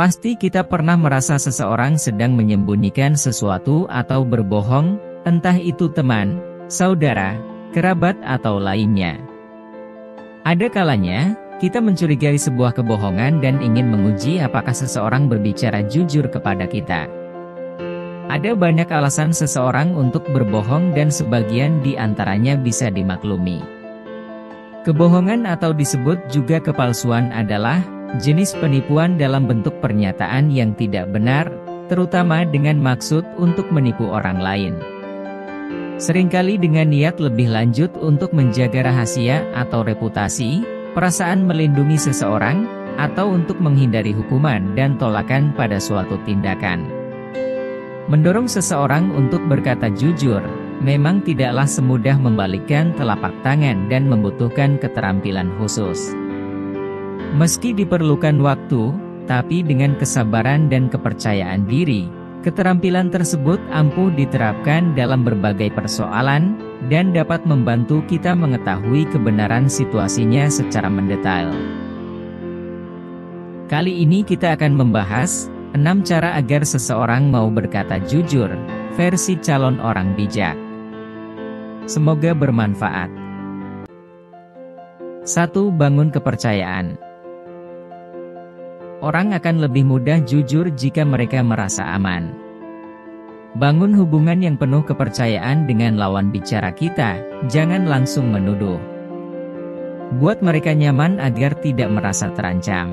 Pasti kita pernah merasa seseorang sedang menyembunyikan sesuatu atau berbohong, entah itu teman, saudara, kerabat atau lainnya. Ada kalanya, kita mencurigai sebuah kebohongan dan ingin menguji apakah seseorang berbicara jujur kepada kita. Ada banyak alasan seseorang untuk berbohong dan sebagian di antaranya bisa dimaklumi. Kebohongan atau disebut juga kepalsuan adalah jenis penipuan dalam bentuk pernyataan yang tidak benar, terutama dengan maksud untuk menipu orang lain. Seringkali dengan niat lebih lanjut untuk menjaga rahasia atau reputasi, perasaan melindungi seseorang, atau untuk menghindari hukuman dan tolakan pada suatu tindakan. Mendorong seseorang untuk berkata jujur, memang tidaklah semudah membalikkan telapak tangan dan membutuhkan keterampilan khusus. Meski diperlukan waktu, tapi dengan kesabaran dan kepercayaan diri, keterampilan tersebut ampuh diterapkan dalam berbagai persoalan, dan dapat membantu kita mengetahui kebenaran situasinya secara mendetail. Kali ini kita akan membahas 6 cara agar seseorang mau berkata jujur, versi calon orang bijak. Semoga bermanfaat. 1. Bangun kepercayaan. Orang akan lebih mudah jujur jika mereka merasa aman. Bangun hubungan yang penuh kepercayaan dengan lawan bicara kita, jangan langsung menuduh. Buat mereka nyaman agar tidak merasa terancam.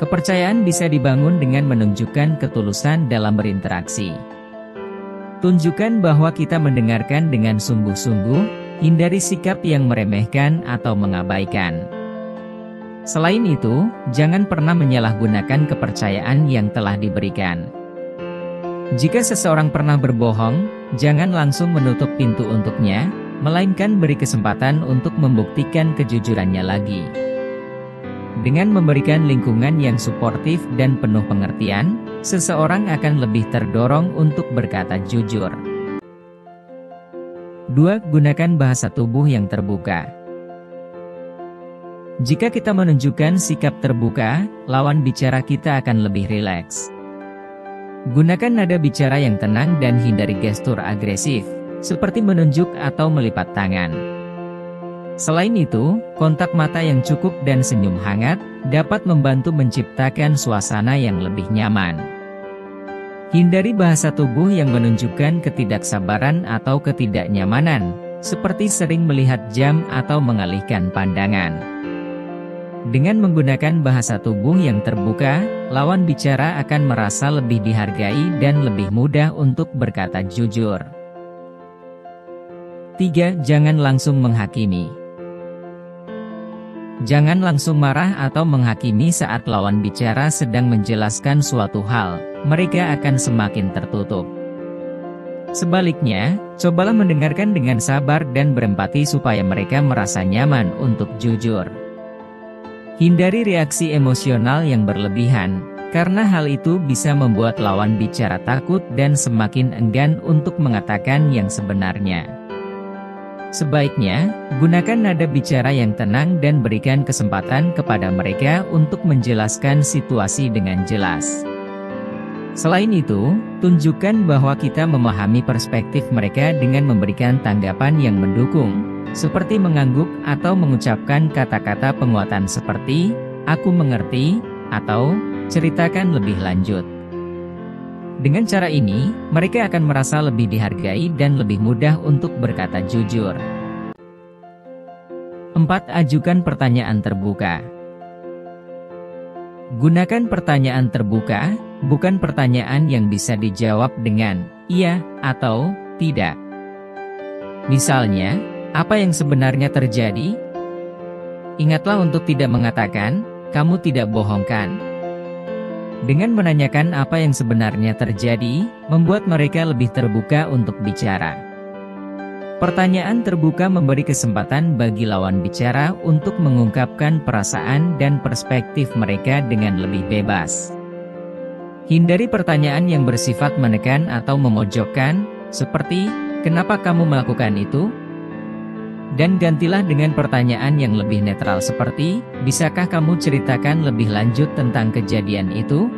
Kepercayaan bisa dibangun dengan menunjukkan ketulusan dalam berinteraksi. Tunjukkan bahwa kita mendengarkan dengan sungguh-sungguh, hindari sikap yang meremehkan atau mengabaikan. Selain itu, jangan pernah menyalahgunakan kepercayaan yang telah diberikan. Jika seseorang pernah berbohong, jangan langsung menutup pintu untuknya, melainkan beri kesempatan untuk membuktikan kejujurannya lagi. Dengan memberikan lingkungan yang suportif dan penuh pengertian, seseorang akan lebih terdorong untuk berkata jujur. 2. Gunakan bahasa tubuh yang terbuka. Jika kita menunjukkan sikap terbuka, lawan bicara kita akan lebih rileks. Gunakan nada bicara yang tenang dan hindari gestur agresif, seperti menunjuk atau melipat tangan. Selain itu, kontak mata yang cukup dan senyum hangat dapat membantu menciptakan suasana yang lebih nyaman. Hindari bahasa tubuh yang menunjukkan ketidaksabaran atau ketidaknyamanan, seperti sering melihat jam atau mengalihkan pandangan. Dengan menggunakan bahasa tubuh yang terbuka, lawan bicara akan merasa lebih dihargai dan lebih mudah untuk berkata jujur. 3. Jangan langsung menghakimi. Jangan langsung marah atau menghakimi saat lawan bicara sedang menjelaskan suatu hal, mereka akan semakin tertutup. Sebaliknya, cobalah mendengarkan dengan sabar dan berempati supaya mereka merasa nyaman untuk jujur. Hindari reaksi emosional yang berlebihan, karena hal itu bisa membuat lawan bicara takut dan semakin enggan untuk mengatakan yang sebenarnya. Sebaiknya, gunakan nada bicara yang tenang dan berikan kesempatan kepada mereka untuk menjelaskan situasi dengan jelas. Selain itu, tunjukkan bahwa kita memahami perspektif mereka dengan memberikan tanggapan yang mendukung, seperti mengangguk atau mengucapkan kata-kata penguatan seperti, "Aku mengerti," atau "Ceritakan lebih lanjut." Dengan cara ini, mereka akan merasa lebih dihargai dan lebih mudah untuk berkata jujur. 4. Ajukan pertanyaan terbuka. Gunakan pertanyaan terbuka, bukan pertanyaan yang bisa dijawab dengan "iya" atau "tidak". Misalnya, apa yang sebenarnya terjadi? Ingatlah untuk tidak mengatakan, "Kamu tidak bohongkan." Dengan menanyakan apa yang sebenarnya terjadi, membuat mereka lebih terbuka untuk bicara. Pertanyaan terbuka memberi kesempatan bagi lawan bicara untuk mengungkapkan perasaan dan perspektif mereka dengan lebih bebas. Hindari pertanyaan yang bersifat menekan atau memojokkan, seperti, "Kenapa kamu melakukan itu?" Dan gantilah dengan pertanyaan yang lebih netral seperti, bisakah kamu ceritakan lebih lanjut tentang kejadian itu?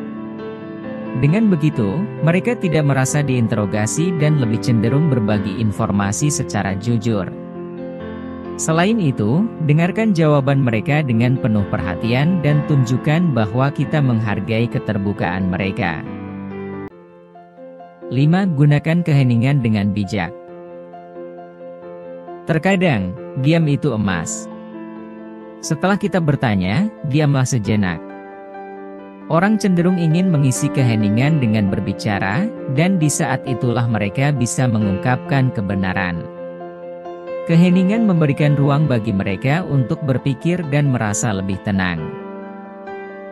Dengan begitu, mereka tidak merasa diinterogasi dan lebih cenderung berbagi informasi secara jujur. Selain itu, dengarkan jawaban mereka dengan penuh perhatian dan tunjukkan bahwa kita menghargai keterbukaan mereka. 5. Gunakan keheningan dengan bijak. Terkadang, diam itu emas. Setelah kita bertanya, diamlah sejenak. Orang cenderung ingin mengisi keheningan dengan berbicara, dan di saat itulah mereka bisa mengungkapkan kebenaran. Keheningan memberikan ruang bagi mereka untuk berpikir dan merasa lebih tenang.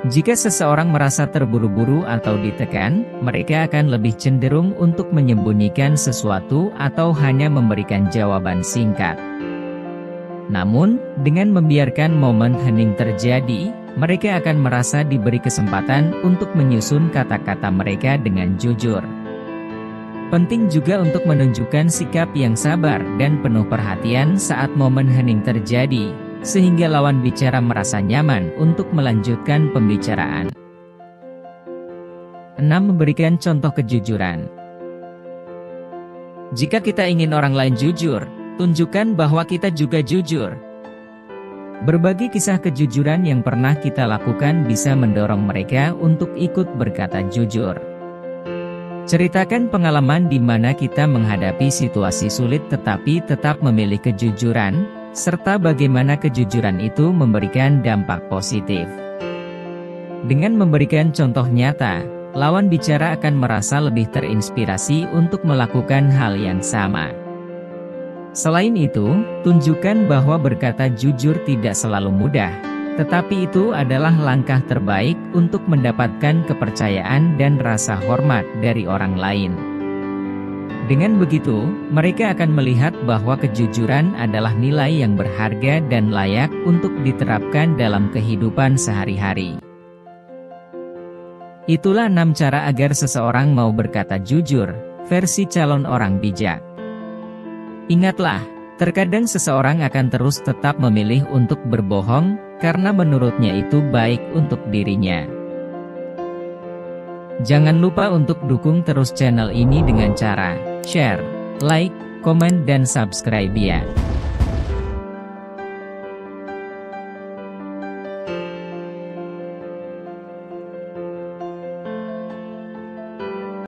Jika seseorang merasa terburu-buru atau ditekan, mereka akan lebih cenderung untuk menyembunyikan sesuatu atau hanya memberikan jawaban singkat. Namun, dengan membiarkan momen hening terjadi, mereka akan merasa diberi kesempatan untuk menyusun kata-kata mereka dengan jujur. Penting juga untuk menunjukkan sikap yang sabar dan penuh perhatian saat momen hening terjadi, sehingga lawan bicara merasa nyaman untuk melanjutkan pembicaraan. 6. Memberikan contoh kejujuran. Jika kita ingin orang lain jujur, tunjukkan bahwa kita juga jujur. Berbagi kisah kejujuran yang pernah kita lakukan bisa mendorong mereka untuk ikut berkata jujur. Ceritakan pengalaman di mana kita menghadapi situasi sulit tetapi tetap memilih kejujuran, serta bagaimana kejujuran itu memberikan dampak positif. Dengan memberikan contoh nyata, lawan bicara akan merasa lebih terinspirasi untuk melakukan hal yang sama. Selain itu, tunjukkan bahwa berkata jujur tidak selalu mudah, tetapi itu adalah langkah terbaik untuk mendapatkan kepercayaan dan rasa hormat dari orang lain. Dengan begitu, mereka akan melihat bahwa kejujuran adalah nilai yang berharga dan layak untuk diterapkan dalam kehidupan sehari-hari. Itulah 6 cara agar seseorang mau berkata jujur, versi calon orang bijak. Ingatlah, terkadang seseorang akan terus tetap memilih untuk berbohong, karena menurutnya itu baik untuk dirinya. Jangan lupa untuk dukung terus channel ini dengan cara share, like, komen dan subscribe ya.